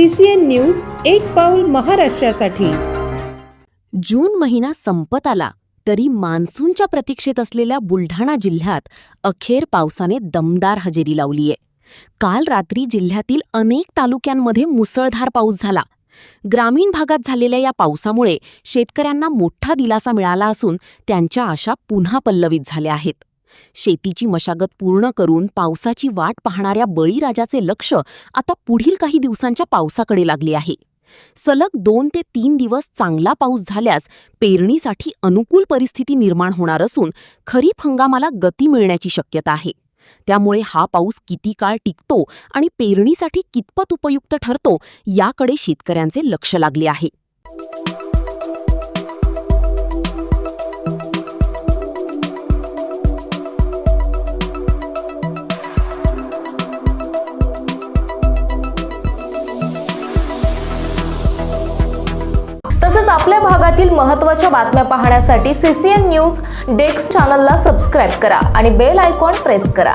CCN news एक पाऊल महाराष्ट्रासाठी। जून महिना संपत आला तरी मान्सूनच्या प्रतीक्षेत असलेल्या बुलढाणा जिल्ह्यात अखेर पावसाने दमदार हजेरी लावलीये। काल रात्री जिल्ह्यातील अनेक तालुक्यांमध्ये मुसळधार पाऊस झाला। ग्रामीण भागात झालेल्या या पावसामुळे शेतकऱ्यांना मोठा दिलासा मिळाला असून त्यांच्या आशा पुन्हा पल्लवित झाल्या आहेत। शेतीची मशागत पूर्ण करून पावसाची वाट पाहणाऱ्या बळीराजाचे लक्ष आता पुढील काही दिवसांच्या पावसाकडे लागले आहे। सलग 2 ते 3 दिवस चांगला पाऊस झाल्यास पेरणीसाठी अनुकूल परिस्थिती निर्माण होणार असून खरीप हंगामाला गती मिळण्याची शक्यता आहे। त्यामुळे हा पाऊस किती काळ टिकतो आणि पेरणीसाठी कितपत उपयुक्त ठरतो याकडे शेतकऱ्यांचे लक्ष लागले आहे। तसेच आपल्या भागातील महत्त्वाच्या बातम्या पाहण्यासाठी CCN न्यूज डेस्क चॅनलला सबस्क्राइब करा आणि बेल आयकॉन प्रेस करा।